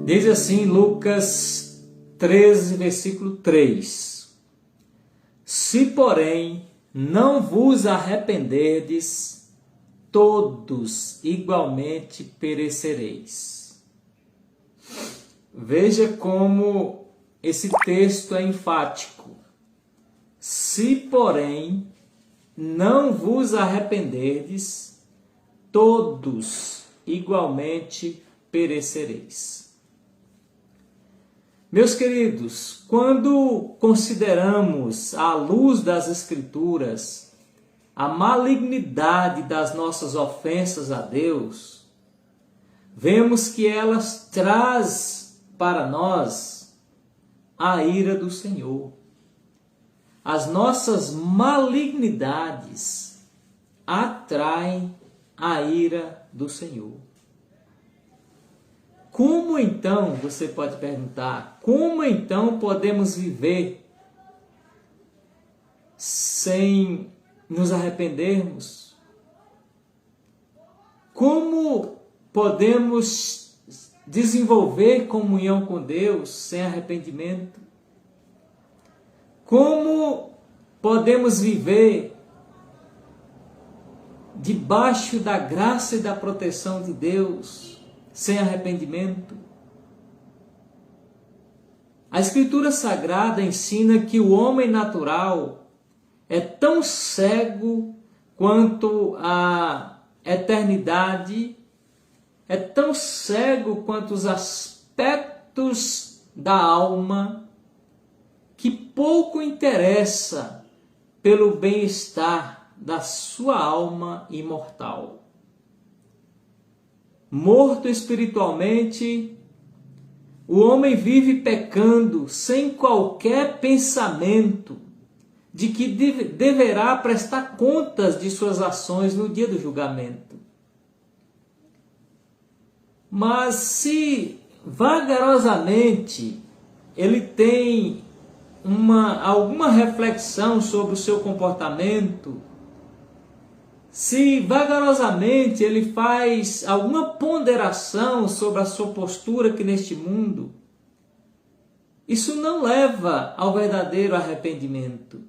Diz assim Lucas 13, versículo 3: Se, porém, não vos arrependerdes, todos igualmente perecereis. Veja como esse texto é enfático. Se, porém, não vos arrependerdes, todos igualmente perecereis. Meus queridos, quando consideramos, à luz das Escrituras, a malignidade das nossas ofensas a Deus, vemos que elas traz para nós a ira do Senhor. As nossas malignidades atraem a ira do Senhor. Como então, você pode perguntar, como então podemos viver sem nos arrependermos? Como podemos desenvolver comunhão com Deus sem arrependimento? Como podemos viver debaixo da graça e da proteção de Deus sem arrependimento? A Escritura Sagrada ensina que o homem natural é tão cego quanto a eternidade, é tão cego quanto os aspectos da alma, que pouco interessa pelo bem-estar da sua alma imortal. Morto espiritualmente, o homem vive pecando sem qualquer pensamento de que deverá prestar contas de suas ações no dia do julgamento. Mas se vagarosamente ele tem alguma reflexão sobre o seu comportamento, se vagarosamente ele faz alguma ponderação sobre a sua postura aqui neste mundo, isso não leva ao verdadeiro arrependimento.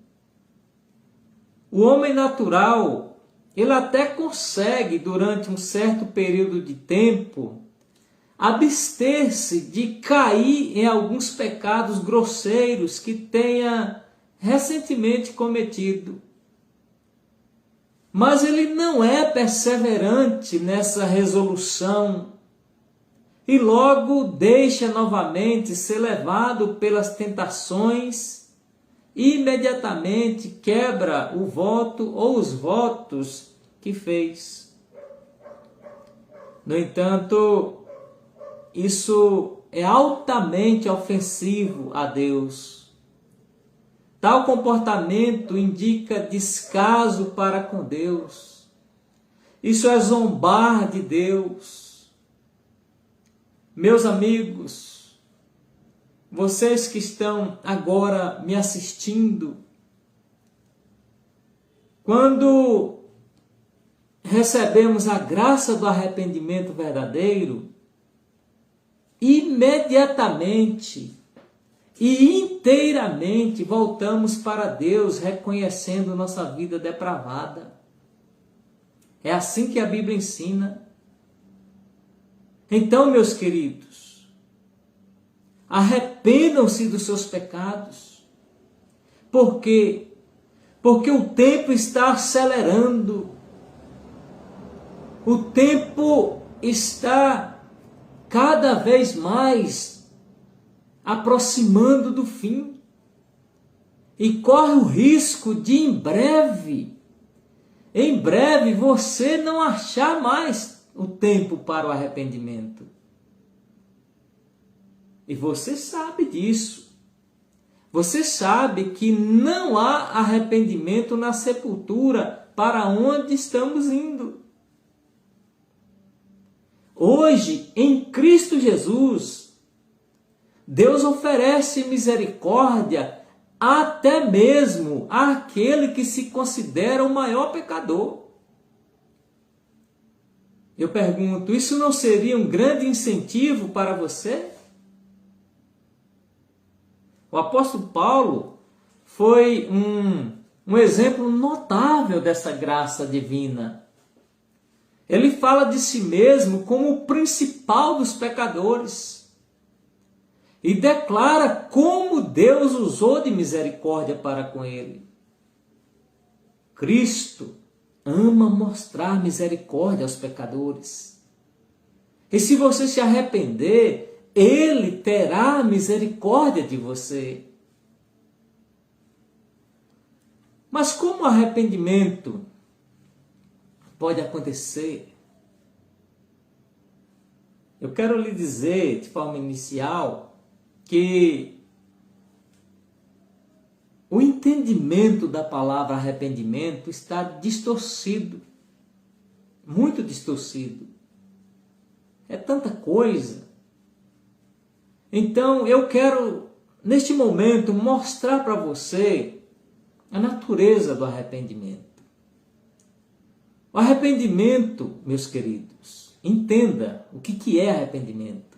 O homem natural, ele até consegue, durante um certo período de tempo, abster-se de cair em alguns pecados grosseiros que tenha recentemente cometido. Mas ele não é perseverante nessa resolução e logo deixa novamente ser levado pelas tentações e imediatamente quebra o voto ou os votos que fez. No entanto, isso é altamente ofensivo a Deus. Tal comportamento indica descaso para com Deus. Isso é zombar de Deus. Meus amigos, vocês que estão agora me assistindo, quando recebemos a graça do arrependimento verdadeiro, imediatamente e inteiramente voltamos para Deus, reconhecendo nossa vida depravada. É assim que a Bíblia ensina. Então, meus queridos, arrependam-se dos seus pecados. Por quê? Porque o tempo está acelerando. O tempo está cada vez mais aproximando do fim. E corre o risco de em breve você não achar mais o tempo para o arrependimento. E você sabe disso. Você sabe que não há arrependimento na sepultura para onde estamos indo. Hoje, em Cristo Jesus, Deus oferece misericórdia até mesmo àquele que se considera o maior pecador. Eu pergunto, isso não seria um grande incentivo para você? O apóstolo Paulo foi um exemplo notável dessa graça divina. Ele fala de si mesmo como o principal dos pecadores e declara como Deus usou de misericórdia para com ele. Cristo ama mostrar misericórdia aos pecadores. E se você se arrepender, Ele terá misericórdia de você. Mas como o arrependimento pode acontecer? Eu quero lhe dizer, de forma inicial, que o entendimento da palavra arrependimento está distorcido, muito distorcido. É tanta coisa. Então eu quero, neste momento, mostrar para você a natureza do arrependimento. O arrependimento, meus queridos, entenda o que é arrependimento.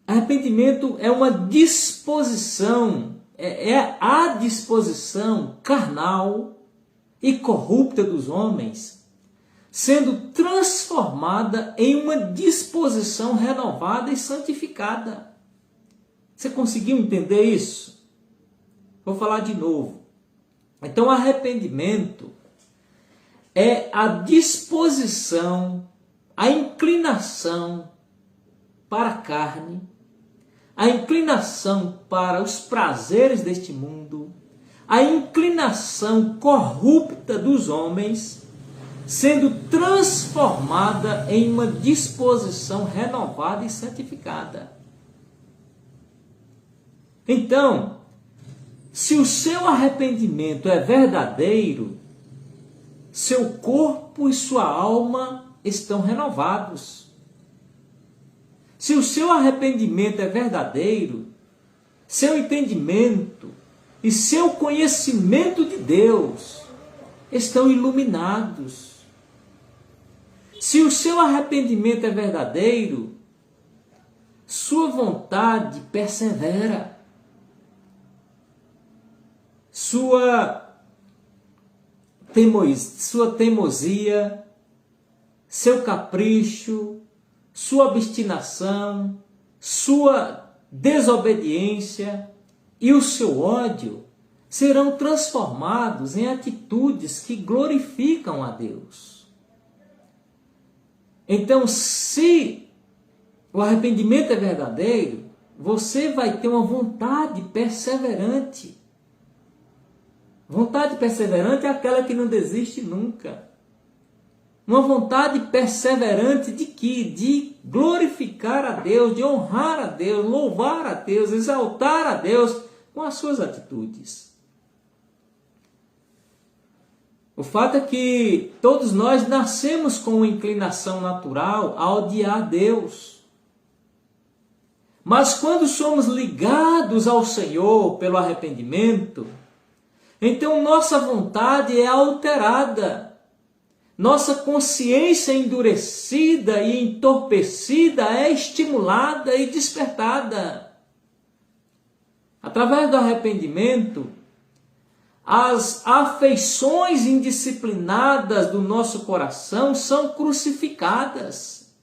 Arrependimento é uma disposição, é a disposição carnal e corrupta dos homens, sendo transformada em uma disposição renovada e santificada. Você conseguiu entender isso? Vou falar de novo. Então, arrependimento é a disposição, a inclinação para a carne, a inclinação para os prazeres deste mundo, a inclinação corrupta dos homens, sendo transformada em uma disposição renovada e santificada. Então, se o seu arrependimento é verdadeiro, seu corpo e sua alma estão renovados. Se o seu arrependimento é verdadeiro, seu entendimento e seu conhecimento de Deus estão iluminados. Se o seu arrependimento é verdadeiro, sua vontade persevera. Sua teimosia, seu capricho, sua obstinação, sua desobediência e o seu ódio serão transformados em atitudes que glorificam a Deus. Então, se o arrependimento é verdadeiro, você vai ter uma vontade perseverante. Vontade perseverante é aquela que não desiste nunca. Uma vontade perseverante de quê? De glorificar a Deus, de honrar a Deus, louvar a Deus, exaltar a Deus com as suas atitudes. O fato é que todos nós nascemos com uma inclinação natural a odiar Deus. Mas quando somos ligados ao Senhor pelo arrependimento, então nossa vontade é alterada. Nossa consciência endurecida e entorpecida é estimulada e despertada. Através do arrependimento, as afeições indisciplinadas do nosso coração são crucificadas.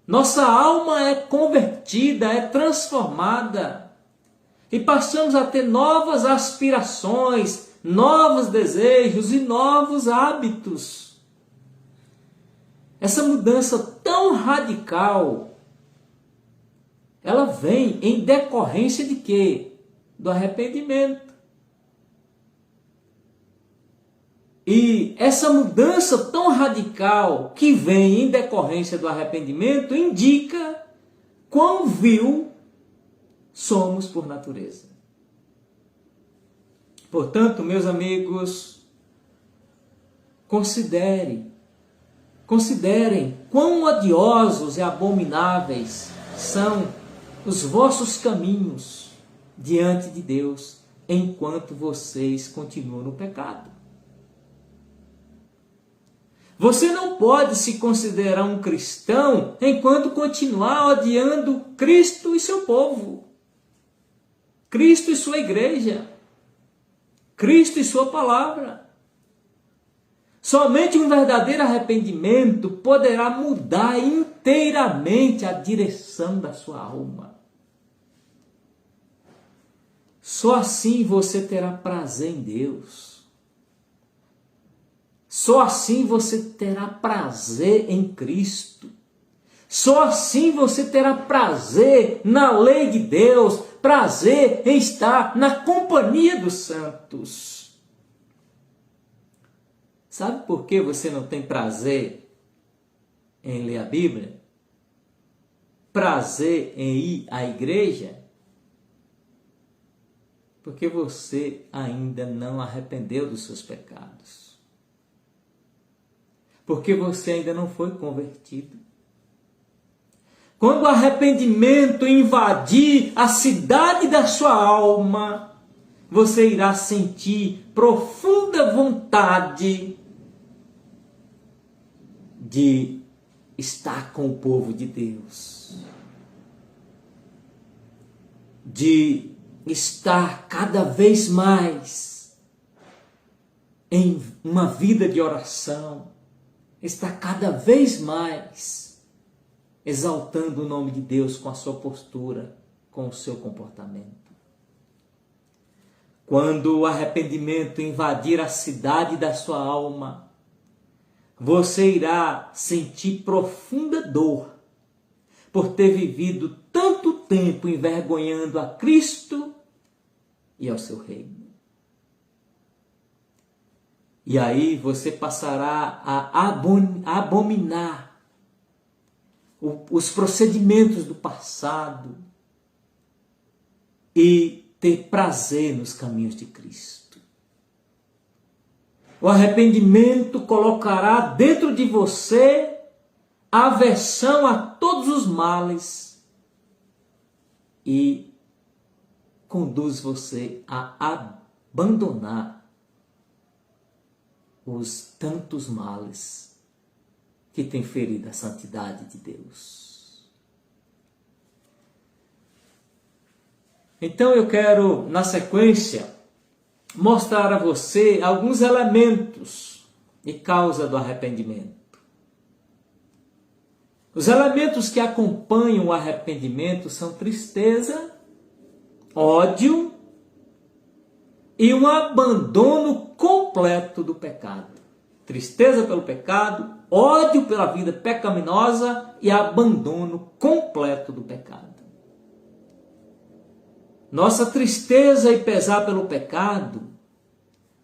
Nossa alma é convertida, é transformada. E passamos a ter novas aspirações, novos desejos e novos hábitos. Essa mudança tão radical, ela vem em decorrência de quê? Do arrependimento. E essa mudança tão radical que vem em decorrência do arrependimento indica quão vil somos por natureza. Portanto, meus amigos, considerem quão odiosos e abomináveis são os vossos caminhos diante de Deus, enquanto vocês continuam no pecado. Você não pode se considerar um cristão enquanto continuar odiando Cristo e seu povo, Cristo e sua igreja, Cristo e sua palavra. Somente um verdadeiro arrependimento poderá mudar inteiramente a direção da sua alma. Só assim você terá prazer em Deus. Só assim você terá prazer em Cristo. Só assim você terá prazer na lei de Deus, prazer em estar na companhia dos santos. Sabe por que você não tem prazer em ler a Bíblia? Prazer em ir à igreja? Porque você ainda não arrependeu dos seus pecados. Porque você ainda não foi convertido. Quando o arrependimento invadir a cidade da sua alma, você irá sentir profunda vontade de estar com o povo de Deus. De estar cada vez mais em uma vida de oração. Estar cada vez mais exaltando o nome de Deus com a sua postura, com o seu comportamento. Quando o arrependimento invadir a cidade da sua alma, você irá sentir profunda dor por ter vivido tanto tempo envergonhando a Cristo e ao seu reino. E aí você passará a abominar os procedimentos do passado e ter prazer nos caminhos de Cristo. O arrependimento colocará dentro de você a aversão a todos os males e conduz você a abandonar os tantos males que têm ferido a santidade de Deus. Então eu quero, na sequência, mostrar a você alguns elementos e causa do arrependimento. Os elementos que acompanham o arrependimento são tristeza, ódio e um abandono completo do pecado. Tristeza pelo pecado, ódio pela vida pecaminosa e abandono completo do pecado. Nossa tristeza e pesar pelo pecado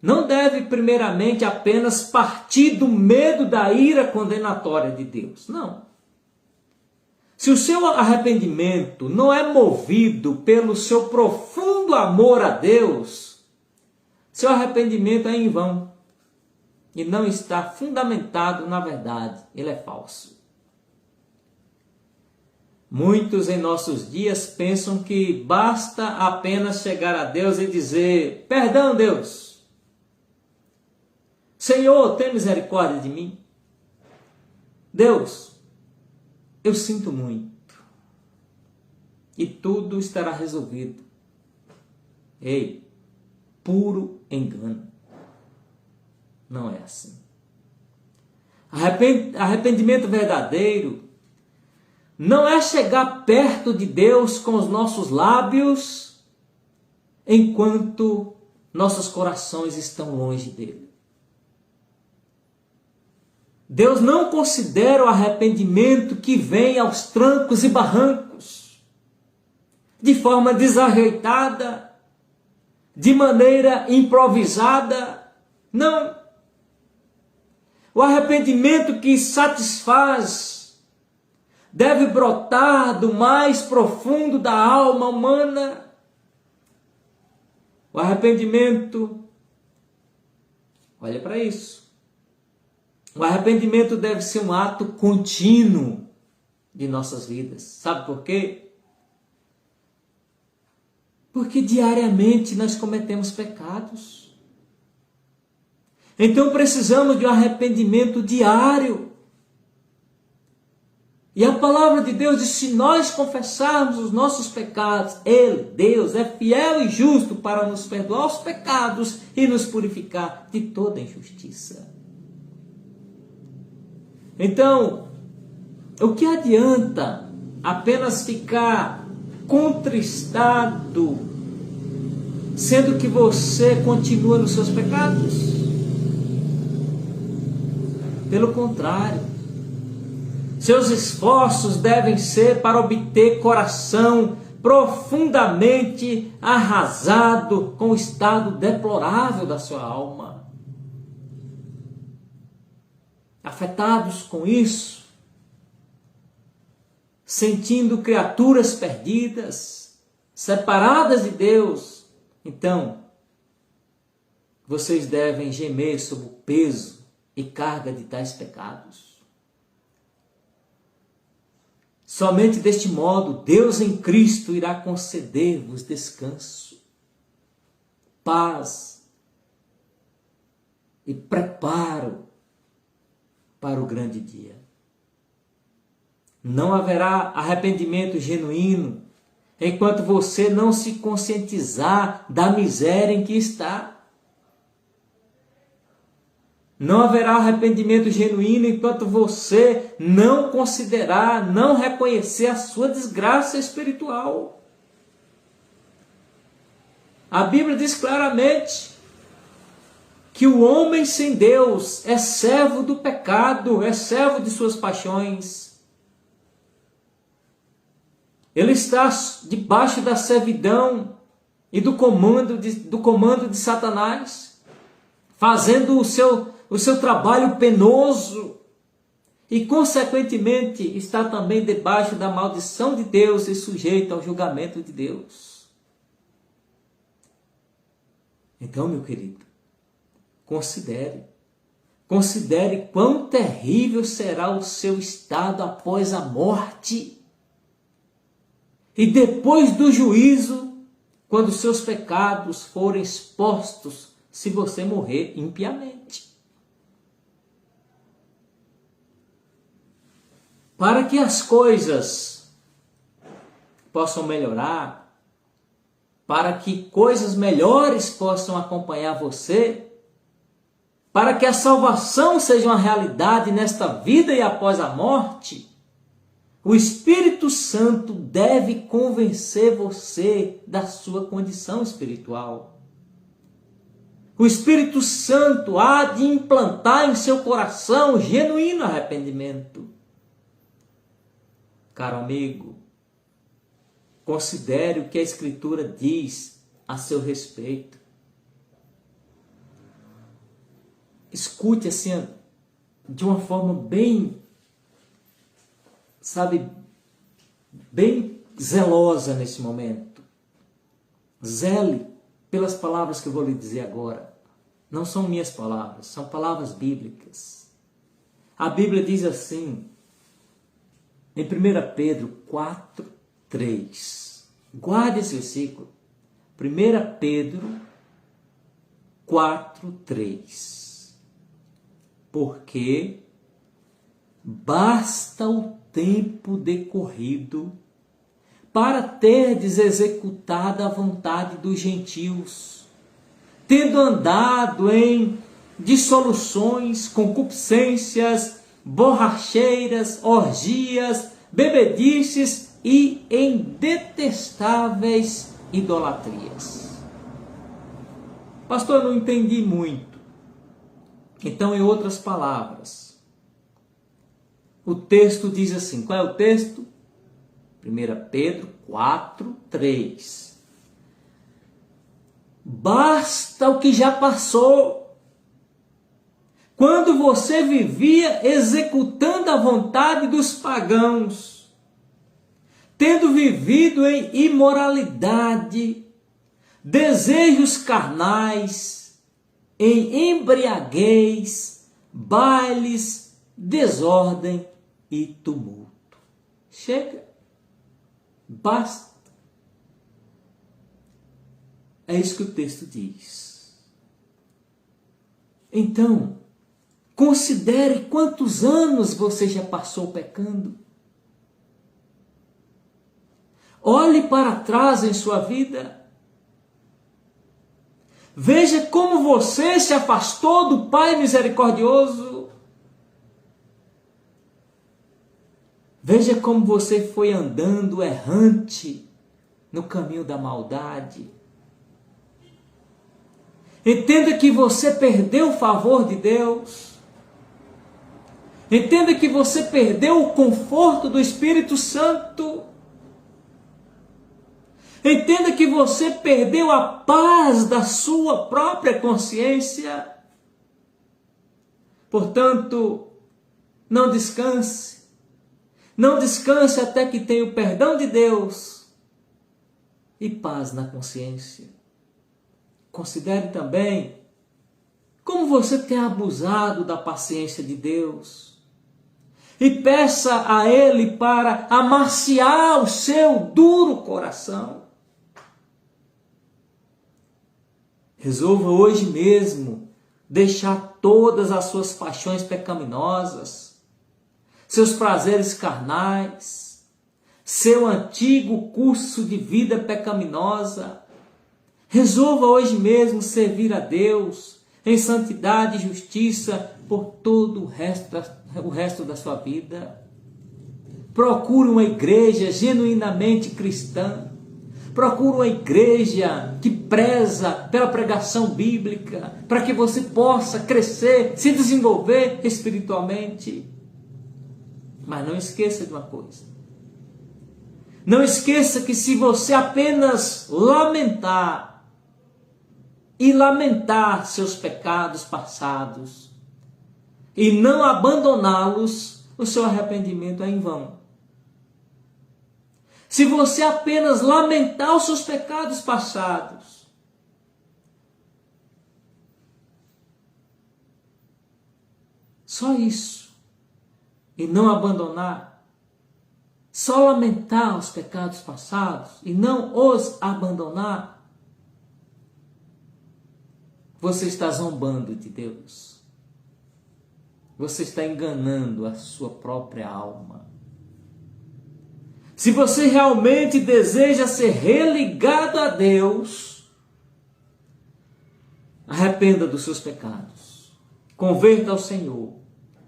não deve primeiramente apenas partir do medo da ira condenatória de Deus. Não. Se o seu arrependimento não é movido pelo seu profundo amor a Deus, seu arrependimento é em vão e não está fundamentado na verdade, ele é falso. Muitos em nossos dias pensam que basta apenas chegar a Deus e dizer: perdão, Deus. Senhor, tem misericórdia de mim. Deus, eu sinto muito. E tudo estará resolvido. Ei, puro engano. Não é assim. Arrependimento verdadeiro não é chegar perto de Deus com os nossos lábios enquanto nossos corações estão longe dele. Deus não considera o arrependimento que vem aos trancos e barrancos, de forma desajeitada, de maneira improvisada. Não. O arrependimento que satisfaz deve brotar do mais profundo da alma humana. O arrependimento, olha para isso. O arrependimento deve ser um ato contínuo de nossas vidas. Sabe por quê? Porque diariamente nós cometemos pecados. Então precisamos de um arrependimento diário. E a palavra de Deus diz: se nós confessarmos os nossos pecados, Ele, Deus, é fiel e justo para nos perdoar os pecados e nos purificar de toda injustiça. Então, o que adianta apenas ficar contristado, sendo que você continua nos seus pecados? Pelo contrário, seus esforços devem ser para obter coração profundamente arrasado com o estado deplorável da sua alma. Afetados com isso, sentindo criaturas perdidas, separadas de Deus, então vocês devem gemer sob o peso e carga de tais pecados. Somente deste modo, Deus em Cristo irá conceder-vos descanso, paz e preparo para o grande dia. Não haverá arrependimento genuíno enquanto você não se conscientizar da miséria em que está. Não haverá arrependimento genuíno enquanto você não considerar, não reconhecer a sua desgraça espiritual. A Bíblia diz claramente que o homem sem Deus é servo do pecado, é servo de suas paixões. Ele está debaixo da servidão e do comando de Satanás, fazendo o seu trabalho penoso e, consequentemente, está também debaixo da maldição de Deus e sujeito ao julgamento de Deus. Então, meu querido, considere quão terrível será o seu estado após a morte e depois do juízo, quando seus pecados forem expostos, se você morrer impiamente. Para que as coisas possam melhorar, para que coisas melhores possam acompanhar você, para que a salvação seja uma realidade nesta vida e após a morte, o Espírito Santo deve convencer você da sua condição espiritual. O Espírito Santo há de implantar em seu coração genuíno arrependimento. Caro amigo, considere o que a Escritura diz a seu respeito. Escute assim, de uma forma bem zelosa nesse momento. Zele pelas palavras que eu vou lhe dizer agora. Não são minhas palavras, são palavras bíblicas. A Bíblia diz assim, em 1 Pedro 4, 3. Guarde esse versículo. 1 Pedro 4, 3. Porque basta o tempo decorrido para terdes executado a vontade dos gentios, tendo andado em dissoluções, concupiscências, borracheiras, orgias, bebedices e em detestáveis idolatrias. Pastor, eu não entendi muito. Então, em outras palavras, o texto diz assim, qual é o texto? 1 Pedro 4, 3. Basta o que já passou. Quando você vivia executando a vontade dos pagãos, tendo vivido em imoralidade, desejos carnais, em embriaguez, bailes, desordem e tumulto. Chega. Basta. É isso que o texto diz. Então, considere quantos anos você já passou pecando. Olhe para trás em sua vida. Veja como você se afastou do Pai misericordioso. Veja como você foi andando errante no caminho da maldade. Entenda que você perdeu o favor de Deus. Entenda que você perdeu o conforto do Espírito Santo. Entenda que você perdeu a paz da sua própria consciência. Portanto, não descanse. Não descanse até que tenha o perdão de Deus e paz na consciência. Considere também como você tem abusado da paciência de Deus. E peça a Ele para amaciar o seu duro coração. Resolva hoje mesmo deixar todas as suas paixões pecaminosas, seus prazeres carnais, seu antigo curso de vida pecaminosa. Resolva hoje mesmo servir a Deus em santidade e justiça por todo o resto da sua vida. Procure uma igreja genuinamente cristã. Procure uma igreja que preza pela pregação bíblica, para que você possa crescer, se desenvolver espiritualmente. Mas não esqueça de uma coisa. Não esqueça que se você apenas lamentar seus pecados passados e não abandoná-los, o seu arrependimento é em vão. Se você apenas lamentar os seus pecados passados, só isso, e não abandonar, só lamentar os pecados passados e não os abandonar, você está zombando de Deus. Você está enganando a sua própria alma. Se você realmente deseja ser religado a Deus, arrependa dos seus pecados. Converta ao Senhor.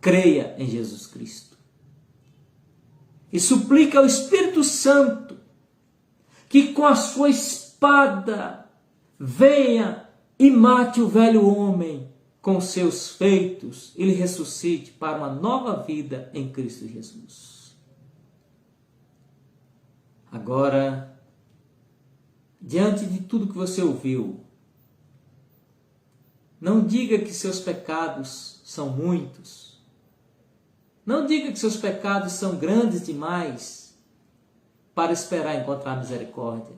Creia em Jesus Cristo. E suplica ao Espírito Santo que com a sua espada venha e mate o velho homem com seus feitos e lhe ressuscite para uma nova vida em Cristo Jesus. Agora, diante de tudo que você ouviu, não diga que seus pecados são muitos. Não diga que seus pecados são grandes demais para esperar encontrar misericórdia.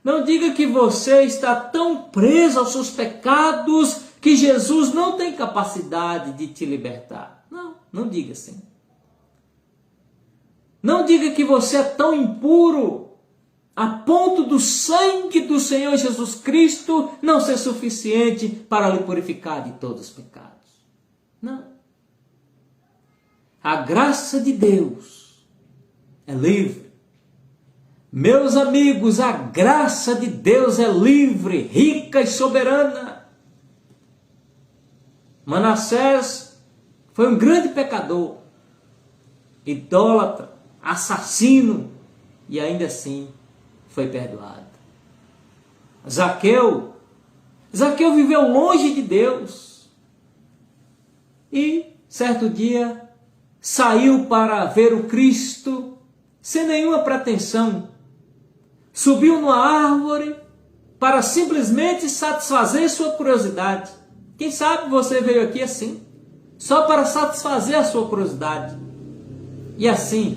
Não diga que você está tão preso aos seus pecados que Jesus não tem capacidade de te libertar. Não diga assim. Não diga que você é tão impuro a ponto do sangue do Senhor Jesus Cristo não ser suficiente para lhe purificar de todos os pecados. Não. A graça de Deus é livre. Meus amigos, a graça de Deus é livre, rica e soberana. Manassés foi um grande pecador, idólatra, assassino, e ainda assim foi perdoado. Zaqueu viveu longe de Deus e certo dia saiu para ver o Cristo sem nenhuma pretensão. Subiu numa árvore para simplesmente satisfazer sua curiosidade. Quem sabe você veio aqui assim, só para satisfazer a sua curiosidade. E assim,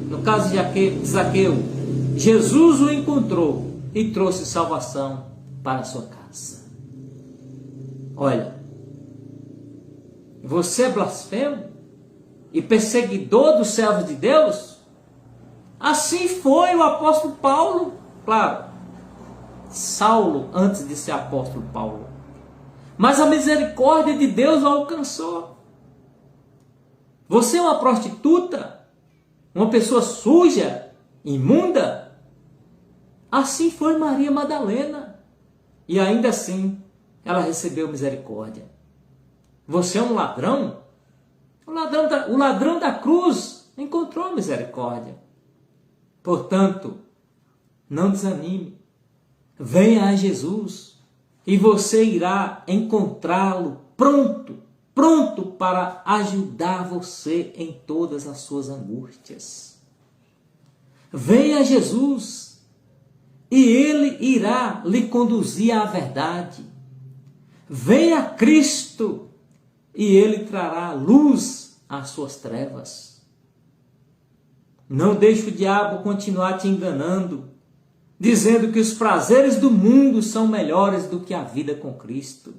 no caso de Zaqueu, Jesus o encontrou e trouxe salvação para a sua casa. Olha, você é blasfemo e perseguidor dos servos de Deus? Assim foi o apóstolo Paulo, claro, Saulo antes de ser apóstolo Paulo. mas a misericórdia de Deus o alcançou. Você é uma prostituta? Uma pessoa suja? Imunda? Assim foi Maria Madalena. E ainda assim, ela recebeu misericórdia. Você é um ladrão? O ladrão da cruz encontrou misericórdia. Portanto, não desanime. Venha a Jesus e você irá encontrá-lo pronto para ajudar você em todas as suas angústias. Venha a Jesus e Ele irá lhe conduzir à verdade. Venha a Cristo e Ele trará luz às suas trevas. Não deixe o diabo continuar te enganando, dizendo que os prazeres do mundo são melhores do que a vida com Cristo.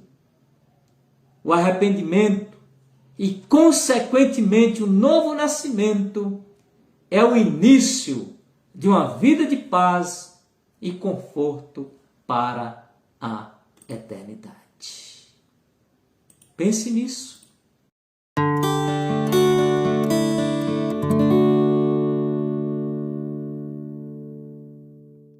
O arrependimento e, consequentemente, o novo nascimento é o início de uma vida de paz e conforto para a eternidade. Pense nisso.